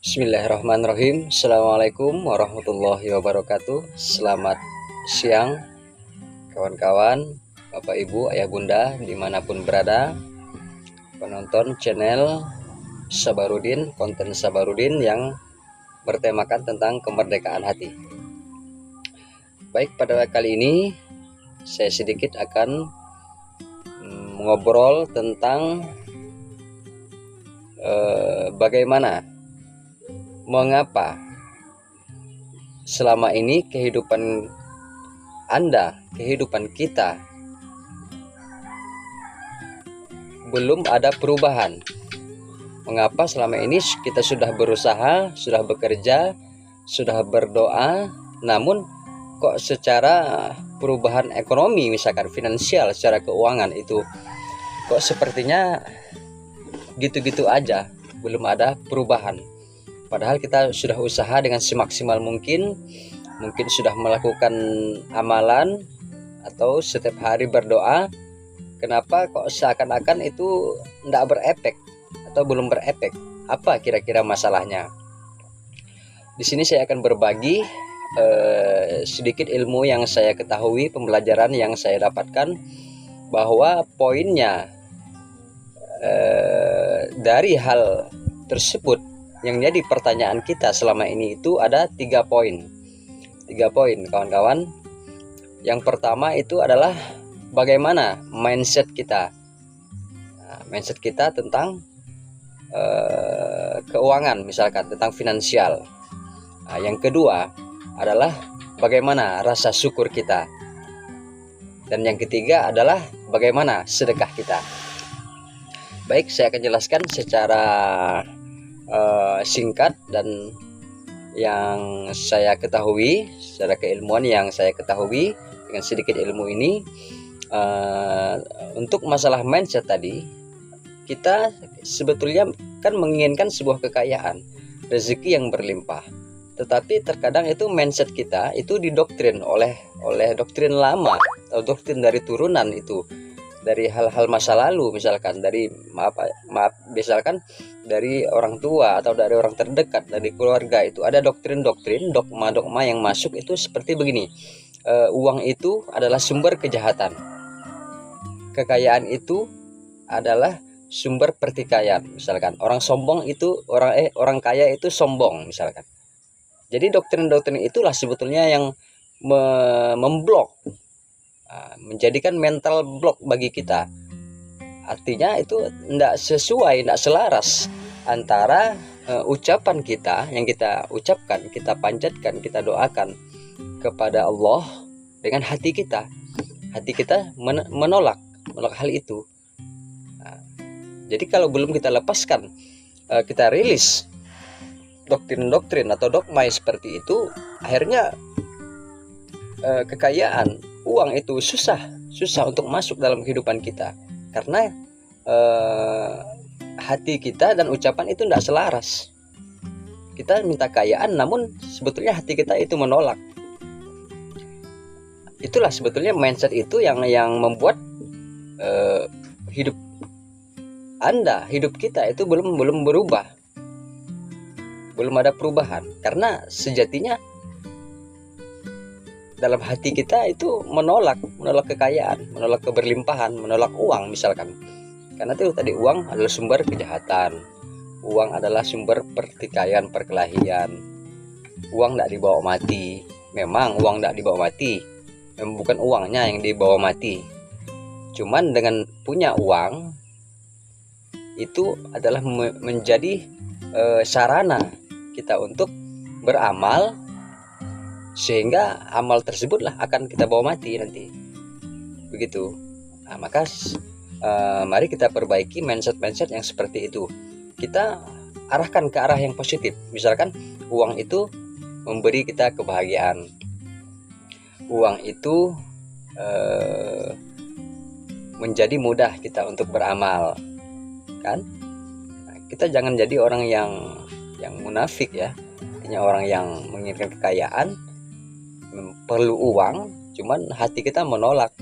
Bismillahirrahmanirrahim. Assalamualaikum warahmatullahi wabarakatuh. Selamat siang kawan-kawan, Bapak Ibu, Ayah Bunda, dimanapun berada, penonton channel Sabarudin, konten Sabarudin yang bertemakan tentang kemerdekaan hati. Baik, pada kali ini saya sedikit akan mengobrol tentang mengapa selama ini kehidupan Anda, kehidupan kita belum ada perubahan. Mengapa selama ini kita sudah berusaha, sudah bekerja, sudah berdoa, namun kok secara perubahan ekonomi, misalkan finansial, secara keuangan itu kok sepertinya gitu-gitu aja, belum ada perubahan. Padahal kita sudah usaha dengan semaksimal mungkin sudah melakukan amalan atau setiap hari berdoa. Kenapa kok seakan-akan itu tidak berefek atau belum berefek? Apa kira-kira masalahnya? Di sini saya akan berbagi sedikit ilmu yang saya ketahui, pembelajaran yang saya dapatkan, bahwa poinnya dari hal tersebut yang jadi pertanyaan kita selama ini itu ada 3 poin. 3 poin, kawan-kawan. Yang pertama itu adalah bagaimana mindset kita. Mindset kita tentang keuangan, misalkan tentang finansial. Yang kedua adalah bagaimana rasa syukur kita. Dan yang ketiga adalah bagaimana sedekah kita. Baik, saya akan jelaskan secara singkat dan yang saya ketahui, secara keilmuan yang saya ketahui dengan sedikit ilmu ini. Untuk masalah mindset tadi, kita sebetulnya kan menginginkan sebuah kekayaan, rezeki yang berlimpah, tetapi terkadang itu mindset kita itu didoktrin oleh doktrin lama atau doktrin dari turunan itu, dari hal-hal masa lalu, misalkan dari misalkan dari orang tua atau dari orang terdekat, dari keluarga. Itu ada doktrin-doktrin, dogma-dogma yang masuk itu seperti begini. Uang itu adalah sumber kejahatan, kekayaan itu adalah sumber pertikaian, misalkan orang sombong itu orang kaya itu sombong, misalkan. Jadi doktrin-doktrin itulah sebetulnya yang memblok, menjadikan mental block bagi kita. Artinya itu tidak sesuai, tidak selaras antara ucapan kita yang kita ucapkan, kita panjatkan, kita doakan kepada Allah dengan hati kita. Hati kita menolak hal itu. Jadi kalau belum kita lepaskan, kita rilis doktrin-doktrin atau dogma seperti itu, akhirnya kekayaan, uang itu susah untuk masuk dalam kehidupan kita, karena hati kita dan ucapan itu tidak selaras. Kita minta kekayaan, namun sebetulnya hati kita itu menolak. Itulah sebetulnya mindset itu yang membuat hidup Anda, hidup kita itu belum berubah, belum ada perubahan, karena sejatinya dalam hati kita itu menolak kekayaan, menolak keberlimpahan, menolak uang, misalkan. Karena itu tadi, uang adalah sumber kejahatan, uang adalah sumber pertikaian, perkelahian. Uang tidak dibawa mati. Memang uang tidak dibawa mati, bukan uangnya yang dibawa mati. Cuman dengan punya uang itu adalah menjadi sarana kita untuk beramal, sehingga amal tersebutlah akan kita bawa mati nanti, begitu. Maka mari kita perbaiki mindset yang seperti itu. Kita arahkan ke arah yang positif. Misalkan uang itu memberi kita kebahagiaan, uang itu menjadi mudah kita untuk beramal, kan? Kita jangan jadi orang yang munafik, ya. Artinya orang yang menginginkan kekayaan, perlu uang, cuman hati kita menolak.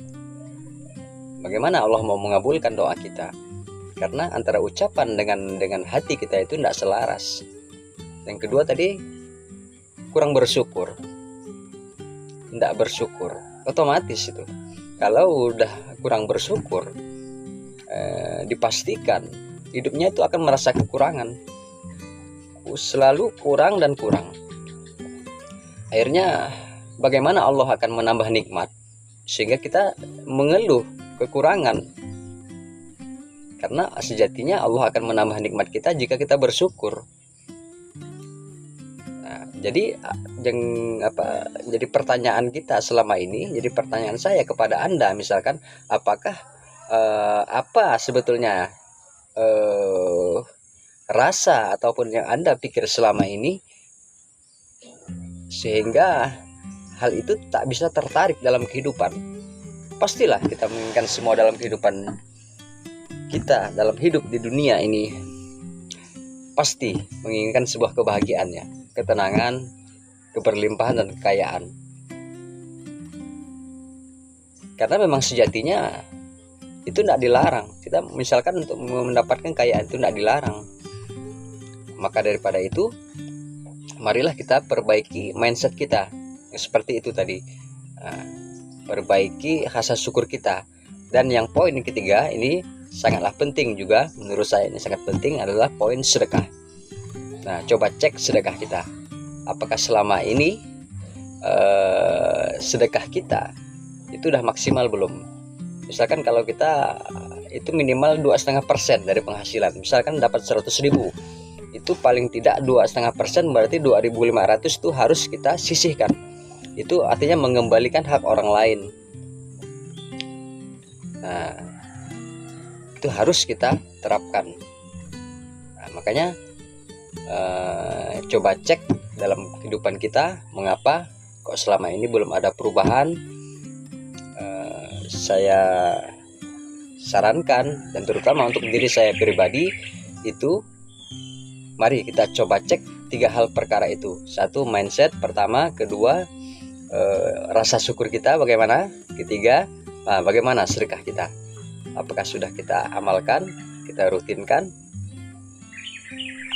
Bagaimana Allah mau mengabulkan doa kita? Karena antara ucapan dengan hati kita itu tidak selaras. Yang kedua tadi kurang bersyukur, tidak bersyukur, otomatis itu. Kalau udah kurang bersyukur, dipastikan hidupnya itu akan merasa kekurangan, selalu kurang dan kurang. Akhirnya bagaimana Allah akan menambah nikmat sehingga kita mengeluh kekurangan? Karena sejatinya Allah akan menambah nikmat kita jika kita bersyukur. Nah, jadi jadi pertanyaan kita selama ini, jadi pertanyaan saya kepada Anda misalkan, apakah apa sebetulnya rasa ataupun yang Anda pikir selama ini sehingga hal itu tak bisa tertarik dalam kehidupan? Pastilah kita menginginkan semua dalam kehidupan kita, dalam hidup di dunia ini, pasti menginginkan sebuah kebahagiaan ya, ketenangan, keberlimpahan dan kekayaan. Karena memang sejatinya itu tidak dilarang. Kita misalkan untuk mendapatkan kekayaan itu tidak dilarang. Maka daripada itu, marilah kita perbaiki mindset kita. Seperti itu tadi. Perbaiki rasa syukur kita. Dan yang poin ketiga ini sangatlah penting juga, menurut saya ini sangat penting, adalah poin sedekah. Nah, coba cek sedekah kita. Apakah selama ini sedekah kita itu udah maksimal belum? Misalkan kalau kita itu minimal 2,5% dari penghasilan, misalkan dapat 100.000, itu paling tidak 2,5%, berarti 2.500 itu harus kita sisihkan. Itu artinya mengembalikan hak orang lain. Nah, itu harus kita terapkan. Nah, makanya coba cek dalam kehidupan kita, mengapa kok selama ini belum ada perubahan. Saya sarankan, dan terutama untuk diri saya pribadi, itu mari kita coba cek 3 hal perkara itu. 1, mindset pertama. Kedua, rasa syukur kita bagaimana. Ketiga, bagaimana sedekah kita. Apakah sudah kita amalkan, kita rutinkan?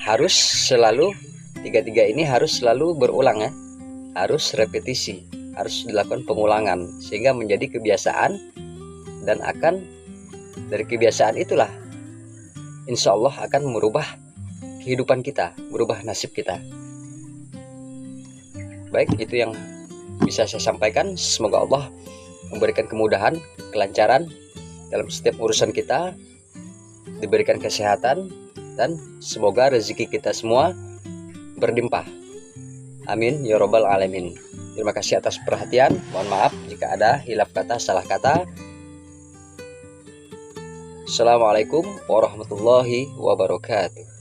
Harus selalu, 3 ini harus selalu berulang ya. Harus repetisi, harus dilakukan pengulangan sehingga menjadi kebiasaan, dan akan dari kebiasaan itulah insya Allah akan merubah kehidupan kita, merubah nasib kita. Baik, itu yang bisa saya sampaikan. Semoga Allah memberikan kemudahan, kelancaran dalam setiap urusan kita, diberikan kesehatan, dan semoga rezeki kita semua berlimpah. Amin ya robbal alamin. Terima kasih atas perhatian. Mohon maaf jika ada hilaf kata, salah kata. Assalamualaikum warahmatullahi wabarakatuh.